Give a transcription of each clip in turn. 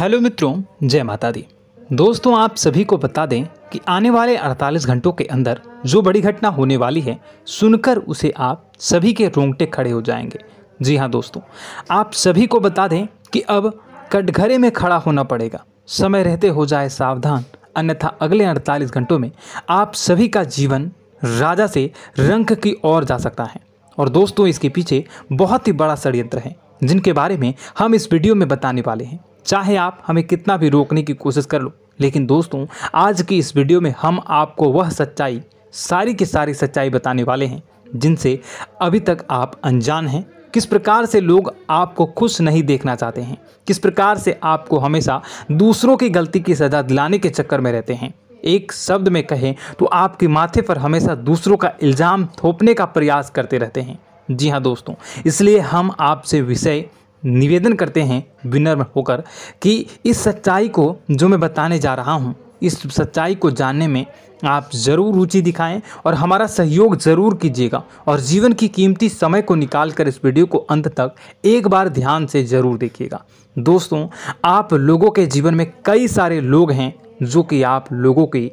Hello मित्रों, जय माता दी। दोस्तों, आप सभी को बता दें कि आने वाले 48 घंटों के अंदर जो बड़ी घटना होने वाली है, सुनकर उसे आप सभी के रोंगटे खड़े हो जाएंगे। जी हाँ दोस्तों, आप सभी को बता दें कि अब कटघरे में खड़ा होना पड़ेगा। समय रहते हो जाए सावधान, अन्यथा अगले 48 घंटों में आप सभी का जीवन राजा से रंक की ओर जा सकता है। और दोस्तों, इसके पीछे बहुत ही बड़ा षड्यंत्र है, जिनके बारे में हम इस वीडियो में बताने वाले हैं। चाहे आप हमें कितना भी रोकने की कोशिश कर लो, लेकिन दोस्तों, आज की इस वीडियो में हम आपको वह सच्चाई, सारी की सारी सच्चाई बताने वाले हैं जिनसे अभी तक आप अनजान हैं। किस प्रकार से लोग आपको खुश नहीं देखना चाहते हैं, किस प्रकार से आपको हमेशा दूसरों की गलती की सज़ा दिलाने के चक्कर में रहते हैं। एक शब्द में कहें तो आपके माथे पर हमेशा दूसरों का इल्ज़ाम थोपने का प्रयास करते रहते हैं। जी हाँ दोस्तों, इसलिए हम आपसे विषय निवेदन करते हैं विनम्र होकर कि इस सच्चाई को जो मैं बताने जा रहा हूँ, इस सच्चाई को जानने में आप ज़रूर रुचि दिखाएं और हमारा सहयोग ज़रूर कीजिएगा। और जीवन की कीमती समय को निकाल कर इस वीडियो को अंत तक एक बार ध्यान से ज़रूर देखिएगा। दोस्तों, आप लोगों के जीवन में कई सारे लोग हैं जो कि आप लोगों की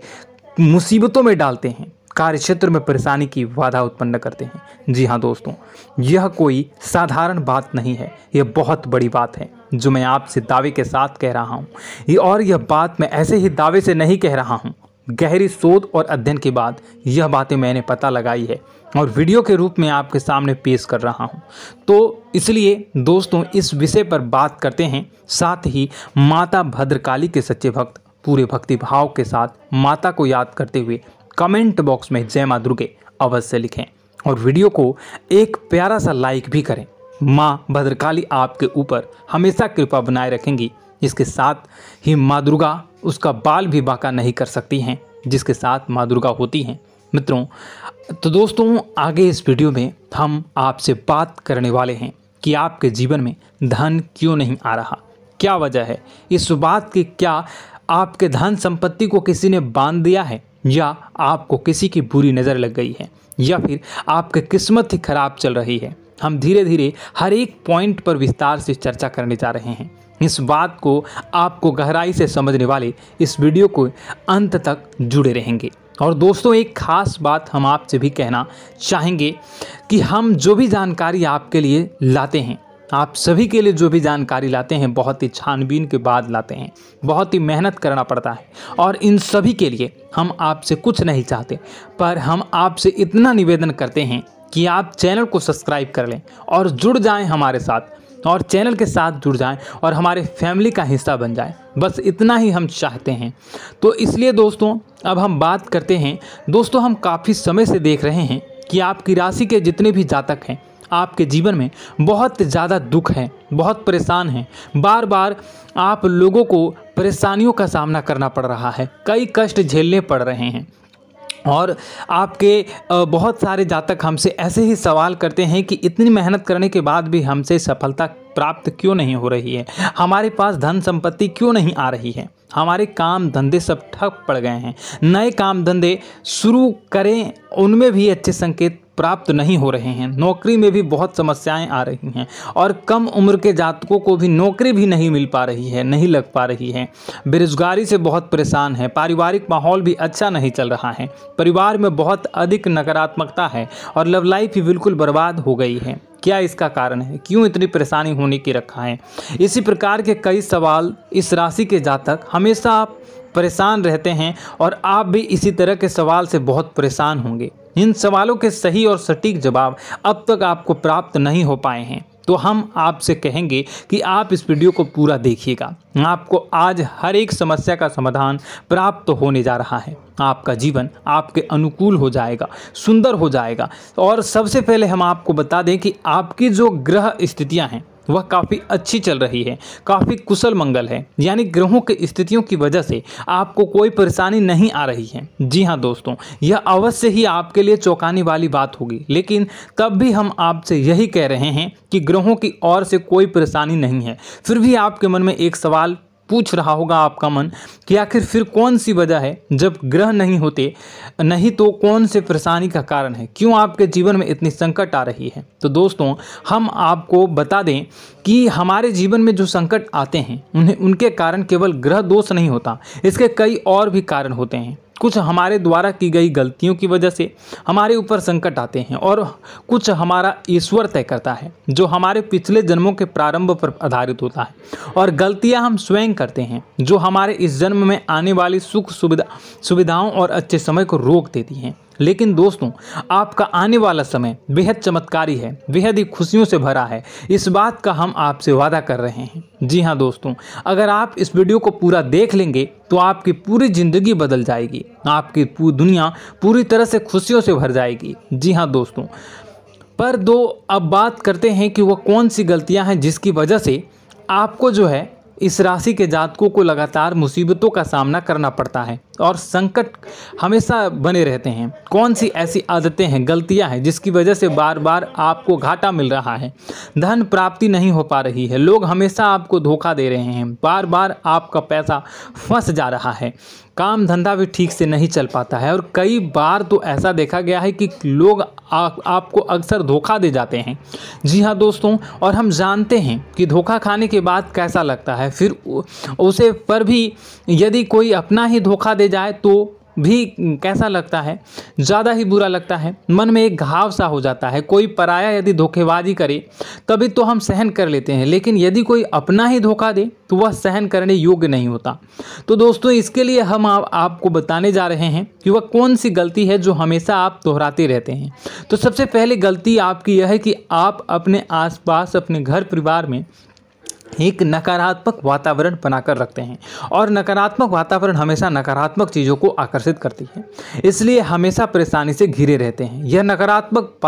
मुसीबतों में डालते हैं, कार्य क्षेत्र में परेशानी की बाधा उत्पन्न करते हैं। जी हाँ दोस्तों, यह कोई साधारण बात नहीं है, यह बहुत बड़ी बात है जो मैं आपसे दावे के साथ कह रहा हूँ। और यह बात मैं ऐसे ही दावे से नहीं कह रहा हूँ, गहरी शोध और अध्ययन के बाद यह बातें मैंने पता लगाई है और वीडियो के रूप में आपके सामने पेश कर रहा हूँ। तो इसलिए दोस्तों, इस विषय पर बात करते हैं। साथ ही माता भद्रकाली के सच्चे भक्त पूरे भक्ति भाव के साथ माता को याद करते हुए कमेंट बॉक्स में जय मां दुर्गे अवश्य लिखें और वीडियो को एक प्यारा सा लाइक भी करें। मां भद्रकाली आपके ऊपर हमेशा कृपा बनाए रखेंगी। इसके साथ ही मां दुर्गा उसका बाल भी बांका नहीं कर सकती हैं, जिसके साथ मां दुर्गा होती हैं। मित्रों, तो दोस्तों, आगे इस वीडियो में हम आपसे बात करने वाले हैं कि आपके जीवन में धन क्यों नहीं आ रहा, क्या वजह है इस बात की। क्या आपके धन संपत्ति को किसी ने बांध दिया है, या आपको किसी की बुरी नज़र लग गई है, या फिर आपकी किस्मत ही खराब चल रही है। हम धीरे धीरे हर एक पॉइंट पर विस्तार से चर्चा करने जा रहे हैं। इस बात को आपको गहराई से समझने वाले इस वीडियो को अंत तक जुड़े रहेंगे। और दोस्तों, एक खास बात हम आपसे भी कहना चाहेंगे कि हम जो भी जानकारी आपके लिए लाते हैं, आप सभी के लिए जो भी जानकारी लाते हैं, बहुत ही छानबीन के बाद लाते हैं, बहुत ही मेहनत करना पड़ता है। और इन सभी के लिए हम आपसे कुछ नहीं चाहते, पर हम आपसे इतना निवेदन करते हैं कि आप चैनल को सब्सक्राइब कर लें और जुड़ जाएं हमारे साथ, और चैनल के साथ जुड़ जाएं और हमारे फैमिली का हिस्सा बन जाएं। बस इतना ही हम चाहते हैं। तो इसलिए दोस्तों, अब हम बात करते हैं। दोस्तों, हम काफ़ी समय से देख रहे हैं कि आपकी राशि के जितने भी जातक हैं, आपके जीवन में बहुत ज़्यादा दुख है, बहुत परेशान हैं। बार बार आप लोगों को परेशानियों का सामना करना पड़ रहा है, कई कष्ट झेलने पड़ रहे हैं। और आपके बहुत सारे जातक हमसे ऐसे ही सवाल करते हैं कि इतनी मेहनत करने के बाद भी हमसे सफलता प्राप्त क्यों नहीं हो रही है, हमारे पास धन संपत्ति क्यों नहीं आ रही है, हमारे काम धंधे सब ठप पड़ गए हैं, नए काम धंधे शुरू करें उनमें भी अच्छे संकेत प्राप्त नहीं हो रहे हैं, नौकरी में भी बहुत समस्याएं आ रही हैं, और कम उम्र के जातकों को भी नौकरी भी नहीं मिल पा रही है, नहीं लग पा रही है, बेरोजगारी से बहुत परेशान है, पारिवारिक माहौल भी अच्छा नहीं चल रहा है, परिवार में बहुत अधिक नकारात्मकता है और लव लाइफ भी बिल्कुल बर्बाद हो गई है। क्या इसका कारण है, क्यों इतनी परेशानी होने की रखा है? इसी प्रकार के कई सवाल इस राशि के जातक हमेशा परेशान रहते हैं, और आप भी इसी तरह के सवाल से बहुत परेशान होंगे। इन सवालों के सही और सटीक जवाब अब तक आपको प्राप्त नहीं हो पाए हैं, तो हम आपसे कहेंगे कि आप इस वीडियो को पूरा देखिएगा। आपको आज हर एक समस्या का समाधान प्राप्त होने जा रहा है। आपका जीवन आपके अनुकूल हो जाएगा, सुंदर हो जाएगा। और सबसे पहले हम आपको बता दें कि आपकी जो ग्रह स्थितियां हैं वह काफ़ी अच्छी चल रही है, काफ़ी कुशल मंगल है, यानी ग्रहों की स्थितियों की वजह से आपको कोई परेशानी नहीं आ रही है। जी हाँ दोस्तों, यह अवश्य ही आपके लिए चौंकाने वाली बात होगी, लेकिन तब भी हम आपसे यही कह रहे हैं कि ग्रहों की ओर से कोई परेशानी नहीं है। फिर भी आपके मन में एक सवाल पूछ रहा होगा आपका मन कि आखिर फिर कौन सी वजह है, जब ग्रह नहीं होते नहीं तो कौन से परेशानी का कारण है, क्यों आपके जीवन में इतनी संकट आ रही है। तो दोस्तों हम आपको बता दें कि हमारे जीवन में जो संकट आते हैं उनके कारण केवल ग्रह दोष नहीं होता, इसके कई और भी कारण होते हैं। कुछ हमारे द्वारा की गई गलतियों की वजह से हमारे ऊपर संकट आते हैं और कुछ हमारा ईश्वर तय करता है, जो हमारे पिछले जन्मों के प्रारंभ पर आधारित होता है। और गलतियां हम स्वयं करते हैं, जो हमारे इस जन्म में आने वाली सुख सुविधाओं और अच्छे समय को रोक देती हैं। लेकिन दोस्तों आपका आने वाला समय बेहद चमत्कारी है, बेहद ही खुशियों से भरा है, इस बात का हम आपसे वादा कर रहे हैं। जी हाँ दोस्तों, अगर आप इस वीडियो को पूरा देख लेंगे तो आपकी पूरी ज़िंदगी बदल जाएगी, आपकी दुनिया पूरी तरह से खुशियों से भर जाएगी। जी हाँ दोस्तों, पर अब बात करते हैं कि वो कौन सी गलतियाँ हैं जिसकी वजह से आपको जो है इस राशि के जातकों को लगातार मुसीबतों का सामना करना पड़ता है और संकट हमेशा बने रहते हैं। कौन सी ऐसी आदतें हैं, गलतियां हैं जिसकी वजह से बार बार आपको घाटा मिल रहा है, धन प्राप्ति नहीं हो पा रही है, लोग हमेशा आपको धोखा दे रहे हैं, बार बार आपका पैसा फंस जा रहा है, काम धंधा भी ठीक से नहीं चल पाता है और कई बार तो ऐसा देखा गया है कि लोग आपको अक्सर धोखा दे जाते हैं। जी हाँ दोस्तों, और हम जानते हैं कि धोखा खाने के बाद कैसा लगता है, फिर उसे पर भी यदि कोई अपना ही धोखा दे जाए तो भी कैसा लगता है, ज़्यादा ही बुरा लगता है, मन में एक घाव सा हो जाता है। कोई पराया यदि धोखेबाजी करे तभी तो हम सहन कर लेते हैं, लेकिन यदि कोई अपना ही धोखा दे तो वह सहन करने योग्य नहीं होता। तो दोस्तों इसके लिए हम आपको बताने जा रहे हैं कि वह कौन सी गलती है जो हमेशा आप दोहराते रहते हैं। तो सबसे पहले गलती आपकी यह है कि आप अपने आसपास, अपने घर परिवार में एक नकारात्मक वातावरण बनाकर रखते हैं और नकारात्मक वातावरण हमेशा नकारात्मक चीज़ों को आकर्षित करती है, इसलिए हमेशा परेशानी से घिरे रहते हैं। यह नकारात्मक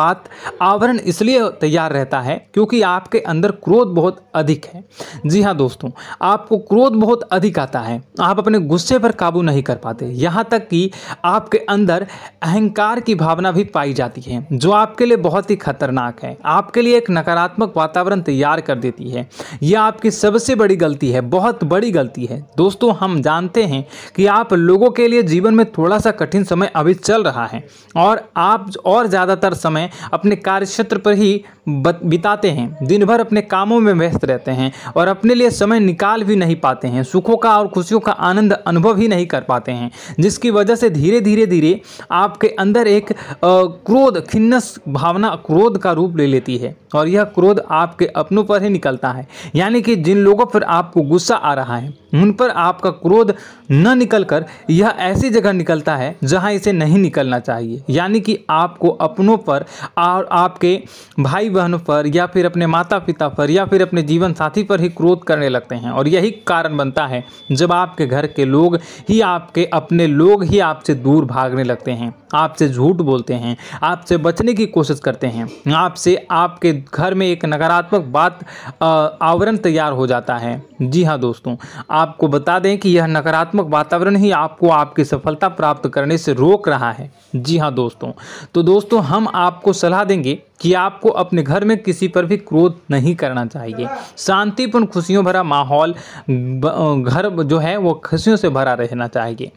आवरण इसलिए तैयार रहता है क्योंकि आपके अंदर क्रोध बहुत अधिक है। जी हाँ दोस्तों, आपको क्रोध बहुत अधिक आता है, आप अपने गुस्से पर काबू नहीं कर पाते, यहाँ तक कि आपके अंदर अहंकार की भावना भी पाई जाती है, जो आपके लिए बहुत ही खतरनाक है, आपके लिए एक नकारात्मक वातावरण तैयार कर देती है। यह आपकी सबसे बड़ी गलती है, बहुत बड़ी गलती है। दोस्तों हम जानते हैं कि आप लोगों के लिए जीवन में थोड़ा सा कठिन समय अभी चल रहा है और आप और ज़्यादातर समय अपने कार्यक्षेत्र पर ही बिताते हैं, दिन भर अपने कामों में व्यस्त रहते हैं और अपने लिए समय निकाल भी नहीं पाते हैं, सुखों का और खुशियों का आनंद अनुभव ही नहीं कर पाते हैं, जिसकी वजह से धीरे धीरे आपके अंदर एक क्रोध, खिन्नस भावना क्रोध का रूप ले लेती है और यह क्रोध आपके अपनों पर ही निकलता है। यानी कि जिन लोगों पर आपको गुस्सा आ रहा है उन पर आपका क्रोध न निकलकर यह ऐसी जगह निकलता है जहां इसे नहीं निकलना चाहिए, यानी कि आपको अपनों पर और आपके भाई बहनों पर या फिर अपने माता पिता पर या फिर अपने जीवन साथी पर ही क्रोध करने लगते हैं। और यही कारण बनता है जब आपके घर के लोग ही, आपके अपने लोग ही आपसे दूर भागने लगते हैं, आपसे झूठ बोलते हैं, आपसे बचने की कोशिश करते हैं, आपसे आपके घर में एक नकारात्मक आवरण तैयार हो जाता है। जी हाँ दोस्तों, आपको बता दें कि यह नकारात्मक वातावरण ही आपको आपकी सफलता प्राप्त करने से रोक रहा है। जी हाँ दोस्तों, तो दोस्तों हम आपको सलाह देंगे कि आपको अपने घर में किसी पर भी क्रोध नहीं करना चाहिए। शांतिपूर्ण खुशियों भरा माहौल, घर जो है वो खुशियों से भरा रहना चाहिए।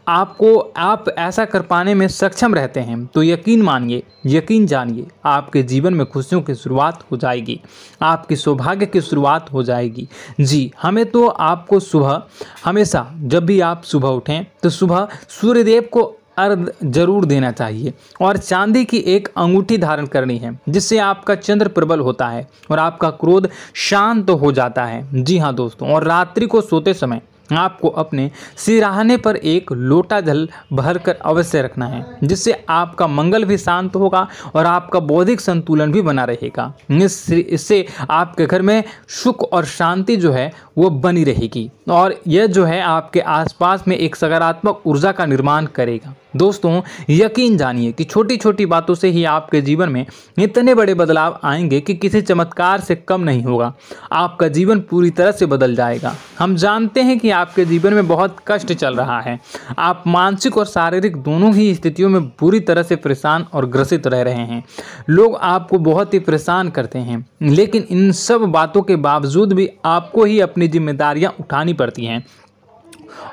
आप ऐसा कर पाने में सक्षम रहते हैं तो यकीन मानिए, यकीन जानिए, आपके जीवन में खुशियों की शुरुआत हो जाएगी, आपकी सौभाग्य की शुरुआत हो जाएगी। जी, हमें तो आपको सुबह, हमेशा जब भी आप सुबह उठें तो सुबह सूर्यदेव को अर्घ जरूर देना चाहिए और चांदी की एक अंगूठी धारण करनी है, जिससे आपका चंद्र प्रबल होता है और आपका क्रोध शांत हो जाता है। जी हाँ दोस्तों, और रात्रि को सोते समय आपको अपने सिरहाने पर एक लोटा जल भरकर अवश्य रखना है, जिससे आपका मंगल भी शांत होगा और आपका बौद्धिक संतुलन भी बना रहेगा। इससे आपके घर में सुख और शांति जो है वो बनी रहेगी और यह जो है आपके आसपास में एक सकारात्मक ऊर्जा का निर्माण करेगा। दोस्तों यकीन जानिए कि छोटी छोटी बातों से ही आपके जीवन में इतने बड़े बदलाव आएंगे कि किसी चमत्कार से कम नहीं होगा, आपका जीवन पूरी तरह से बदल जाएगा। हम जानते हैं कि आपके जीवन में बहुत कष्ट चल रहा है। आप मानसिक और शारीरिक दोनों ही स्थितियों में बुरी तरह से परेशान और ग्रसित रह रहे हैं। लोग आपको बहुत ही परेशान करते हैं, लेकिन इन सब बातों के बावजूद भी आपको ही अपनी जिम्मेदारियां उठानी पड़ती हैं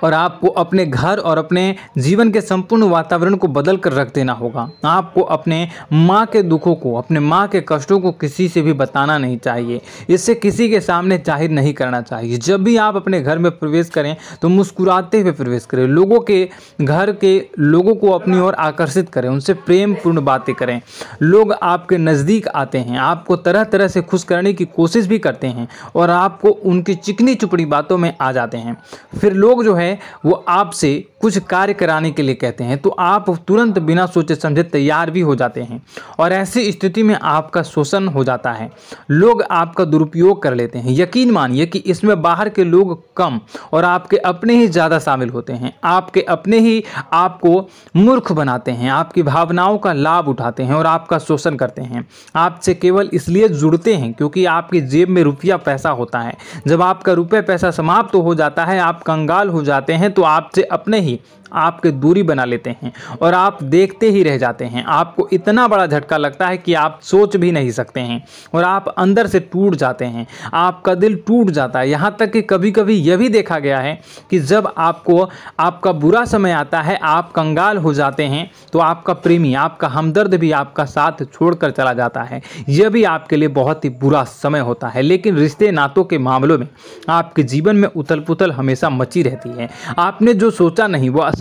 और आपको अपने घर और अपने जीवन के संपूर्ण वातावरण को बदल कर रख देना होगा। आपको अपने माँ के दुखों को, अपने माँ के कष्टों को किसी से भी बताना नहीं चाहिए। इससे किसी के सामने जाहिर नहीं करना चाहिए। जब भी आप अपने घर में प्रवेश करें तो मुस्कुराते हुए प्रवेश करें। लोगों के घर के लोगों को अपनी ओर आकर्षित करें, उनसे प्रेम पूर्ण बातें करें। लोग आपके नज़दीक आते हैं, आपको तरह तरह से खुश करने की कोशिश भी करते हैं और आपको उनकी चिकनी चुपड़ी बातों में आ जाते हैं। फिर लोग जो है वो आपसे कुछ कार्य कराने के लिए कहते हैं तो आप तुरंत बिना सोचे समझे तैयार भी हो जाते हैं और ऐसी स्थिति में आपका शोषण हो जाता है। लोग आपका दुरुपयोग कर लेते हैं। यकीन मानिए कि इसमें बाहर के लोग कम और आपके अपने ही ज़्यादा शामिल होते हैं। आपके अपने ही आपको मूर्ख बनाते हैं, आपकी भावनाओं का लाभ उठाते हैं और आपका शोषण करते हैं। आपसे केवल इसलिए जुड़ते हैं क्योंकि आपकी जेब में रुपया पैसा होता है। जब आपका रुपया पैसा समाप्त हो जाता है, आप कंगाल हो जाते हैं, तो आपसे अपने ही आपके दूरी बना लेते हैं और आप देखते ही रह जाते हैं। आपको इतना बड़ा झटका लगता है कि आप सोच भी नहीं सकते हैं और आप अंदर से टूट जाते हैं। आपका दिल टूट जाता है। यहाँ तक कि कभी कभी यह भी देखा गया है कि जब आपको आपका बुरा समय आता है, आप कंगाल हो जाते हैं, तो आपका प्रेमी, आपका हमदर्द भी आपका साथ छोड़कर चला जाता है। यह भी आपके लिए बहुत ही बुरा समय होता है। लेकिन रिश्ते नातों के मामलों में आपके जीवन में उथल पुथल हमेशा मची रहती है। आपने जो सोचा नहीं वह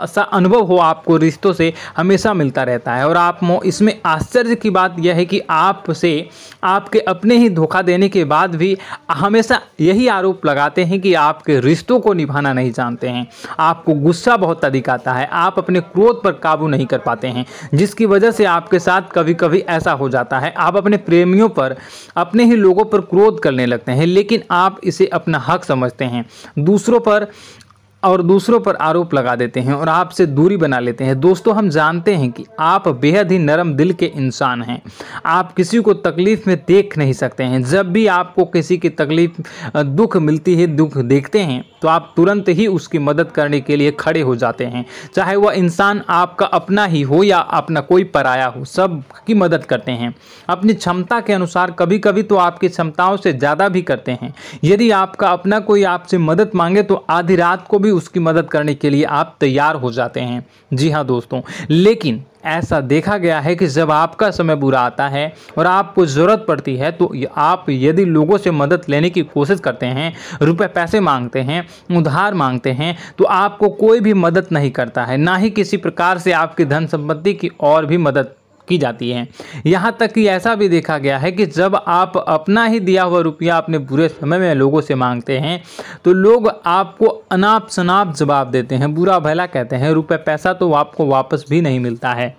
ऐसा अनुभव हो आपको रिश्तों से हमेशा मिलता रहता है। और आप इसमें आश्चर्य की बात यह है कि आपसे आपके अपने ही धोखा देने के बाद भी हमेशा यही आरोप लगाते हैं कि आपके रिश्तों को निभाना नहीं जानते हैं। आपको गुस्सा बहुत अधिक आता है, आप अपने क्रोध पर काबू नहीं कर पाते हैं, जिसकी वजह से आपके साथ कभी कभी ऐसा हो जाता है आप अपने प्रेमियों पर, अपने ही लोगों पर क्रोध करने लगते हैं, लेकिन आप इसे अपना हक समझते हैं। दूसरों पर आरोप लगा देते हैं और आपसे दूरी बना लेते हैं। दोस्तों, हम जानते हैं कि आप बेहद ही नरम दिल के इंसान हैं। आप किसी को तकलीफ में देख नहीं सकते हैं। जब भी आपको किसी की तकलीफ, दुख मिलती है, दुख देखते हैं, तो आप तुरंत ही उसकी मदद करने के लिए खड़े हो जाते हैं। चाहे वह इंसान आपका अपना ही हो या अपना कोई पराया हो, सब की मदद करते हैं अपनी क्षमता के अनुसार। कभी कभी तो आपकी क्षमताओं से ज़्यादा भी करते हैं। यदि आपका अपना कोई आपसे मदद मांगे तो आधी रात को भी उसकी मदद करने के लिए आप तैयार हो जाते हैं। जी हाँ दोस्तों, लेकिन ऐसा देखा गया है कि जब आपका समय बुरा आता है और आपको ज़रूरत पड़ती है तो आप यदि लोगों से मदद लेने की कोशिश करते हैं, रुपए पैसे मांगते हैं, उधार मांगते हैं, तो आपको कोई भी मदद नहीं करता है। ना ही किसी प्रकार से आपकी धन संपत्ति की और भी मदद की जाती है। यहाँ तक कि ऐसा भी देखा गया है कि जब आप अपना ही दिया हुआ रुपया अपने बुरे समय में लोगों से मांगते हैं तो लोग आपको अनाप शनाप जवाब देते हैं, बुरा भला कहते हैं। रुपए पैसा तो आपको वापस भी नहीं मिलता है।